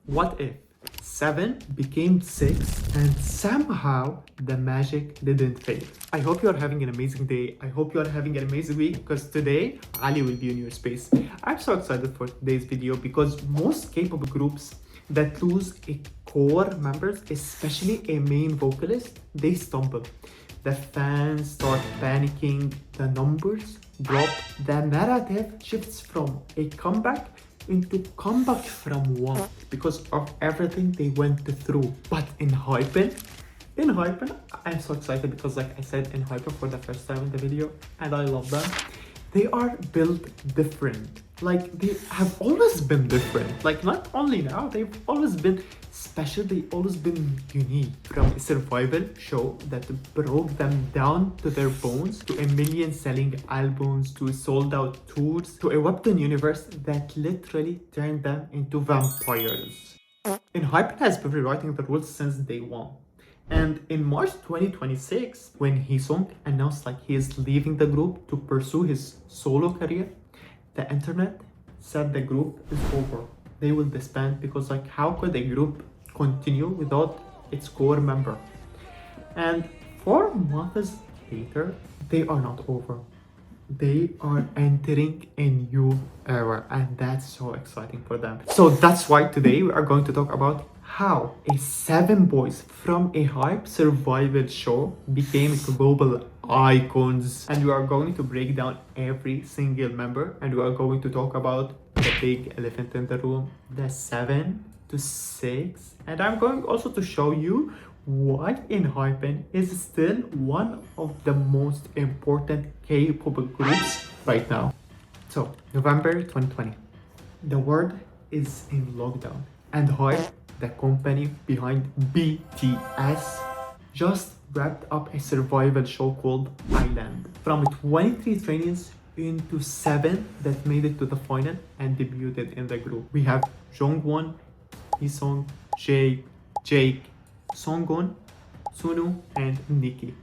What if 7 became 6 and somehow the magic didn't fade? I hope you are having an amazing day. I hope you are having an amazing week because today Ali will be in your space. I'm so excited for today's video because most K-pop groups that lose a core members, especially a main vocalist, they stumble. The fans start panicking, the numbers drop, the narrative shifts from a comeback into comeback from what because of everything they went through. But ENHYPEN, I'm so excited because like I said ENHYPEN for the first time in the video and I love them. They are built different. Like they have always been different. Like not only now, they've always been special. They've always been unique. From a survival show that broke them down to their bones, to a million selling albums, to sold out tours, to a webtoon universe that literally turned them into vampires. ENHYPEN has been rewriting the rules since day one. And in March 2026, when Heeseung announced like he is leaving the group to pursue his solo career, the internet said the group is over. They will disband because like how could a group continue without its core member? And 4 months later, they are not over. They are entering a new era and that's so exciting for them. So that's why today we are going to talk about how a 7 boys from a HYBE survival show became global icons, and we are going to break down every single member and we are going to talk about the big elephant in the room, the 7 to 6, and I'm going also to show you why ENHYPEN is still one of the most important K-pop groups right now. So November 2020, the world is in lockdown and HYBE, the company behind BTS, just wrapped up a survival show called Island. From 23 trainees into 7 that made it to the final and debuted in the group. We have Jungwon, Heeseung, Jake, Sunghoon, Sunoo, and Nikki.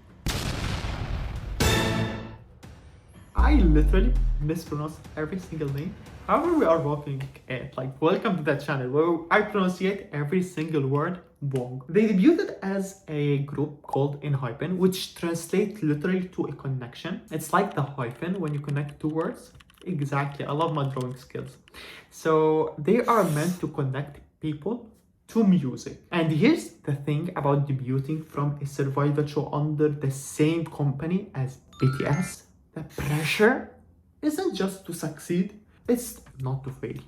I literally mispronounce every single name. However, we are working it. Like, welcome to that channel where I pronunciate every single word wrong. They debuted as a group called ENHYPEN, which translates literally to a connection. It's like the hyphen when you connect 2 words. Exactly. I love my drawing skills. So they are meant to connect people to music. And here's the thing about debuting from a survival show under the same company as BTS. The pressure isn't just to succeed, it's not to fail.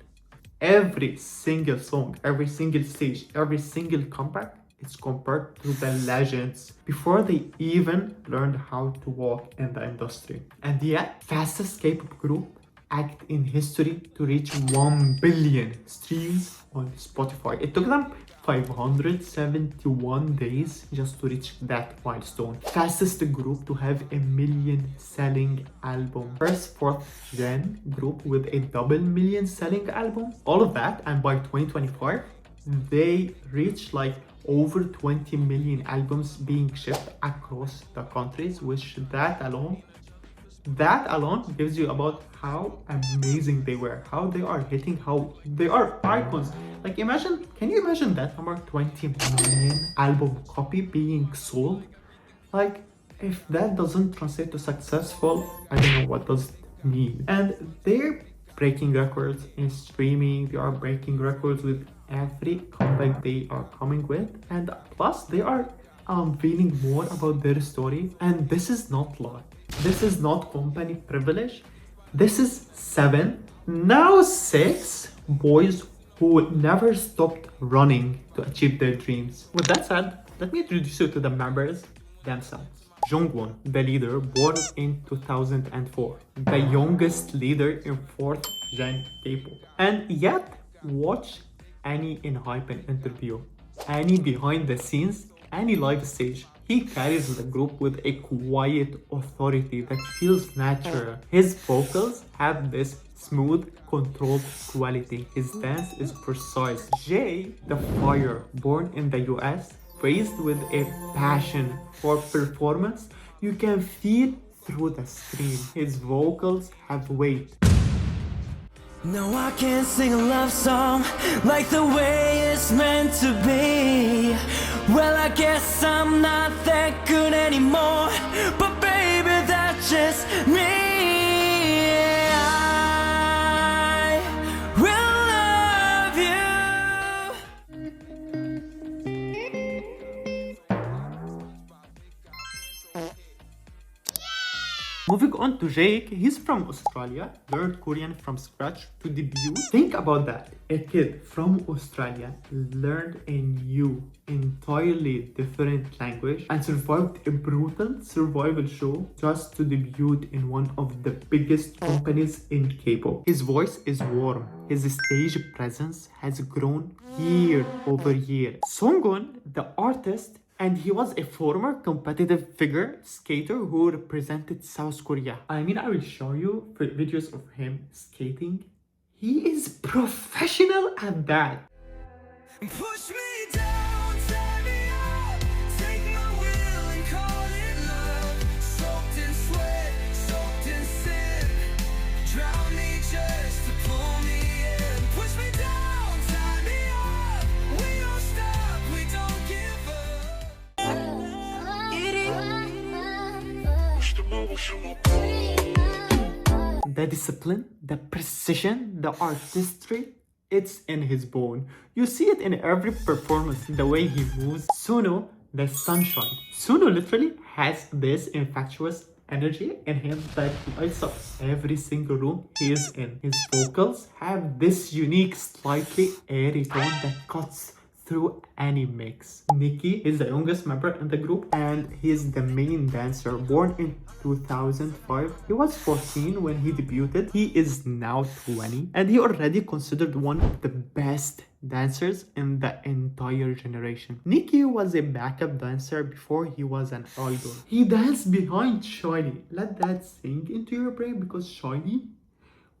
Every single song, every single stage, every single comeback is compared to the legends before they even learned how to walk in the industry. And yet, fastest K-pop group act in history to reach 1 billion streams on Spotify. It took them 571 days just to reach that milestone. Fastest group to have a 1 million selling album. First 4th gen group with a double million selling album. All of that, and by 2025 they reached like over 20 million albums being shipped across the countries, which that alone gives you about how amazing they were, how they are hitting, how they are icons. Like imagine, can you imagine that number, 20 million album copy being sold? Like if that doesn't translate to successful, I don't know what does it mean. And they're breaking records in streaming, they are breaking records with every comeback they are coming with, and plus they are unveiling more about their story. And this is not luck. This is not company privilege. This is 7, now 6 boys who never stopped running to achieve their dreams. With that said, let me introduce you to the members themselves. Jungwon, the leader, born in 2004, the youngest leader in 4th gen K-pop. And yet, watch any ENHYPEN interview, any behind the scenes, any live stage. He carries the group with a quiet authority that feels natural. His vocals have this smooth, controlled quality. His dance is precise. Jay, the fire, born in the US, raised with a passion for performance, you can feel through the screen. His vocals have weight. No, I can't sing a love song like the way it's meant to be. Well, I guess I'm not that good anymore, but baby, that's just me. I will love you. Moving on to Jake, he's from Australia, learned Korean from scratch to debut. Think about that. A kid from Australia learned a new, entirely different language and survived a brutal survival show just to debut in one of the biggest companies in Kpop. His voice is warm. His stage presence has grown year over year. Sunghoon, the artist, and he was a former competitive figure skater who represented South Korea. I mean, I will show you videos of him skating. He is professional at that. Push me down, tie me up, take my will and call it love. Soaked in sweat, soaked in sin, drown me just to pull me in. Push me down, tie me up, we don't stop, we don't give up. The discipline, the precision, the artistry, it's in his bone. You see it in every performance, the way he moves. Sunoo, the sunshine. Sunoo literally has this infectious energy in him that lights up every single room he is in. His vocals have this unique, slightly airy tone that cuts through any mix. Nikki is the youngest member in the group and he is the main dancer. Born in 2005, he was 14 when he debuted. He is now 20 and he already considered one of the best dancers in the entire generation. Nikki was a backup dancer before he was an idol. He danced behind HYBE. Let that sink into your brain because HYBE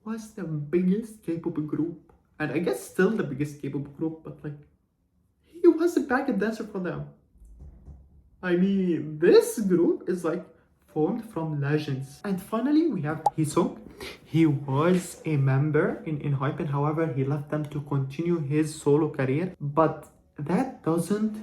was the biggest K-pop group and I guess still the biggest K-pop group, but like he was a backup dancer for them. I mean, this group is like formed from legends. And finally, we have Heeseung. He was a member in ENHYPEN, however, he left them to continue his solo career. But that doesn't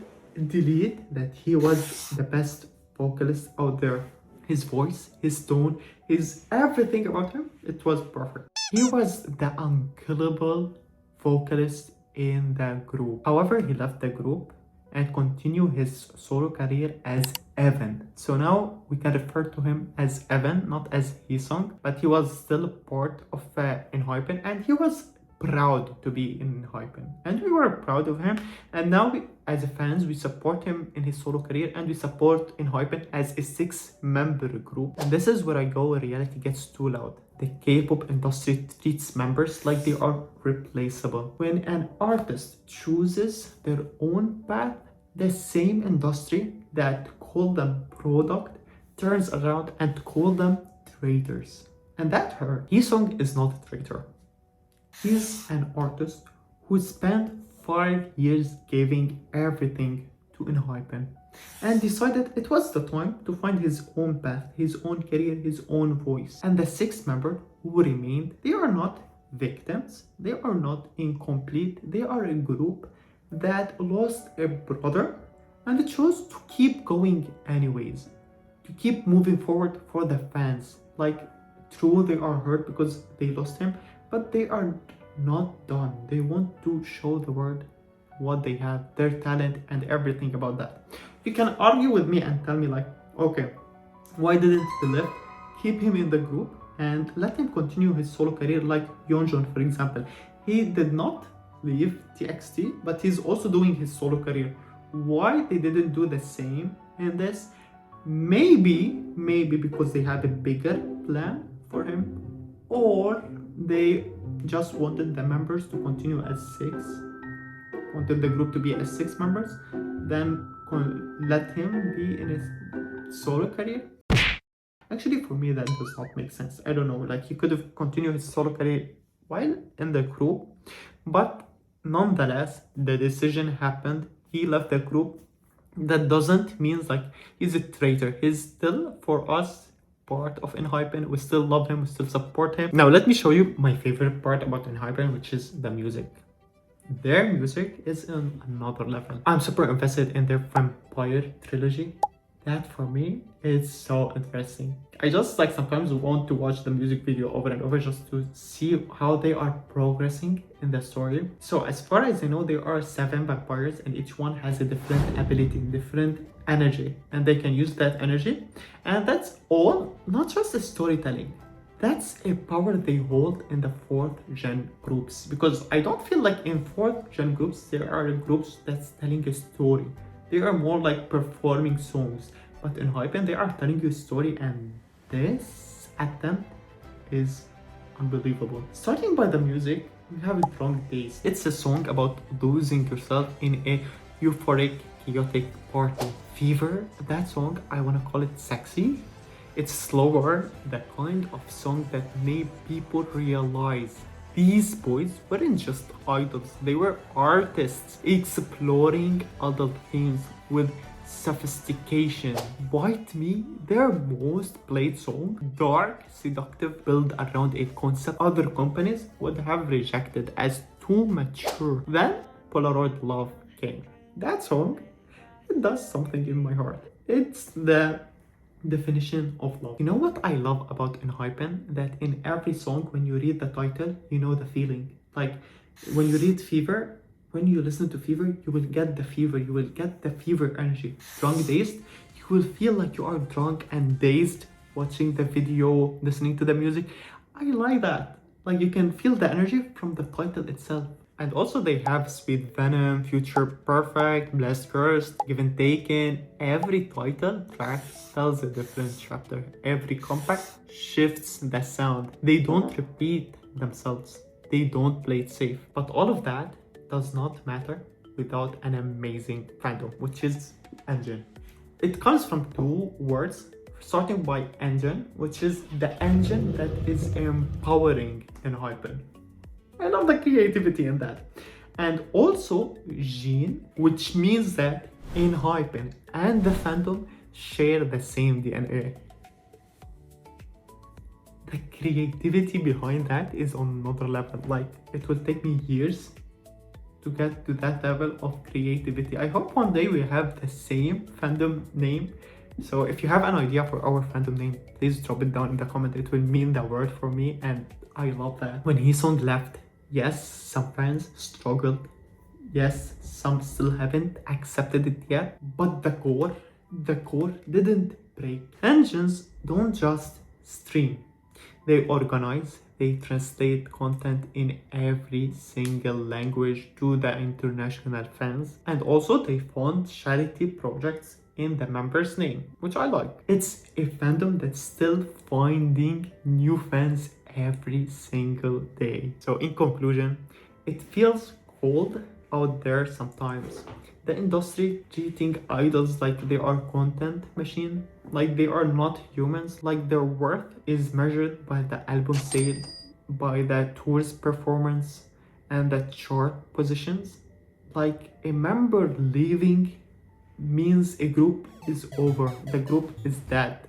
delete that he was the best vocalist out there. His voice, his tone, his everything about him, it was perfect. He was the unkillable vocalist in the group. However, he left the group and continued his solo career as Evan. So now we can refer to him as Evan, not as Heeseung, but he was still part of ENHYPEN and he was proud to be in ENHYPEN. And we were proud of him. And now we, as fans, we support him in his solo career and we support ENHYPEN as a 6-member group. And this is where I go when reality gets too loud. The K-pop industry treats members like they are replaceable. When an artist chooses their own path, the same industry that called them product turns around and call them traitors. And that hurt. Heeseung is not a traitor. He's an artist who spent 5 years giving everything to ENHYPEN and decided it was the time to find his own path, his own career, his own voice. And the 6 members who remained, they are not victims, they are not incomplete, they are a group that lost a brother and they chose to keep going anyways, to keep moving forward for the fans. Like, true, they are hurt because they lost him, but they are not done. They want to show the world what they have, their talent and everything about that. You can argue with me and tell me like, okay, why didn't the left keep him in the group and let him continue his solo career like Jungwon, for example? He did not leave TXT, but he's also doing his solo career. Why they didn't do the same in this? Maybe because they had a bigger plan for him, or they just wanted the members to continue as 6, wanted the group to be as 6 members, then let him be in his solo career. Actually, for me, that does not make sense. I don't know, like he could have continued his solo career while in the group, but nonetheless, the decision happened. He left the group. That doesn't mean like he's a traitor. He's still, for us, part of ENHYPEN. We still love him, we still support him. Now let me show you my favorite part about ENHYPEN, which is the music. Their music is on another level. I'm super invested in their Vampire Trilogy. That for me is so interesting. I just like sometimes want to watch the music video over and over just to see how they are progressing in the story. So as far as I know, there are 7 vampires and each one has a different ability, different energy, and they can use that energy. And that's all, not just the storytelling. That's a power they hold in the 4th gen groups, because I don't feel like in 4th gen groups there are groups that's telling a story. They are more like performing songs, but in ENHYPEN they are telling you a story, and this attempt is unbelievable. Starting by the music, we have Drunk Days. It's a song about losing yourself in a euphoric, chaotic party. Fever, that song, I wanna call it sexy. It's slower, the kind of song that made people realize these boys weren't just idols, they were artists exploring adult themes with sophistication. White Me, their most played song, dark, seductive, built around a concept other companies would have rejected as too mature. Then Polaroid Love came. That song, it does something in my heart. It's the definition of love. You know what I love about ENHYPEN? That in every song, when you read the title, you know the feeling. Like when you read Fever, when you listen to Fever, you will get the fever, you will get the fever energy. Drunk Dazed, you will feel like you are drunk and dazed watching the video, listening to the music. I like that. Like you can feel the energy from the title itself. And also they have Sweet Venom, Future Perfect, Blessed Cursed, Given Taken. Every title track tells a different chapter. Every compact shifts the sound. They don't repeat themselves. They don't play it safe. But all of that does not matter without an amazing fandom, which is ENGENE. It comes from 2 words, starting by engine, which is the engine that is empowering ENHYPEN. I love the creativity in that. And also Gene, which means that ENHYPEN and the fandom share the same DNA. The creativity behind that is on another level. Like it will take me years to get to that level of creativity. I hope one day we have the same fandom name. So if you have an idea for our fandom name, please drop it down in the comment. It will mean the world for me, and I love that. When Heeseung left, yes, some fans struggled. Yes, some still haven't accepted it yet. But the core didn't break. Engines don't just stream. They organize, they translate content in every single language to the international fans. And also they fund charity projects in the members' name, which I like. It's a fandom that's still finding new fans every single day. So in conclusion, it feels cold out there sometimes. The industry treating idols like they are content machine, like they are not humans, like their worth is measured by the album sale, by the tour's performance, and the chart positions. Like a member leaving means a group is over, the group is dead.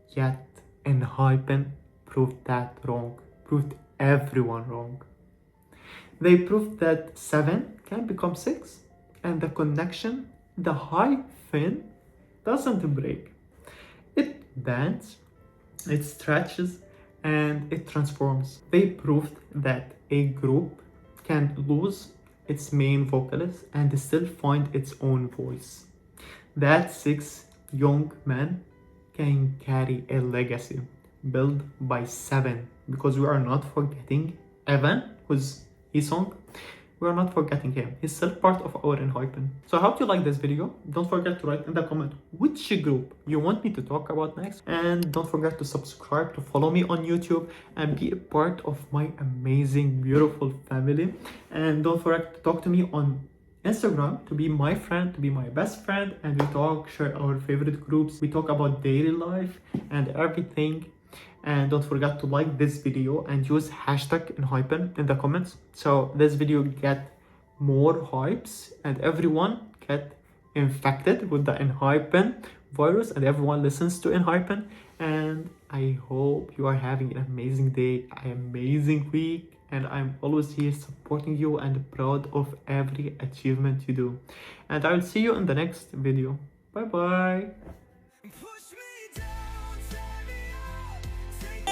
Yet ENHYPEN proved that wrong, proved everyone wrong. They proved that 7 can become 6, and the connection, the hyphen, doesn't break. It bends, it stretches, and it transforms. They proved that a group can lose its main vocalist and still find its own voice. That 6 young men can carry a legacy built by 7, because we are not forgetting Evan, who's Heeseung. We are not forgetting him. He's still part of our ENHYPEN. So I hope you like this video. Don't forget to write in the comment which group you want me to talk about next. And don't forget to subscribe, to follow me on YouTube, and be a part of my amazing, beautiful family. And don't forget to talk to me on Instagram, to be my friend, to be my best friend. And we talk, share our favorite groups. We talk about daily life and everything. And don't forget to like this video and use hashtag ENHYPEN in the comments, so this video get more hypes and everyone get infected with the ENHYPEN virus and everyone listens to ENHYPEN And I hope you are having an amazing day, an amazing week, and I'm always here supporting you and proud of every achievement you do. And I'll see you in the next video. Bye bye. Push me down, tear me up, take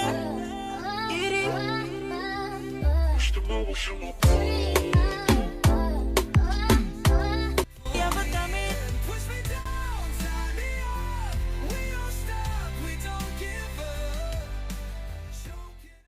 my Push the bubble from my brain.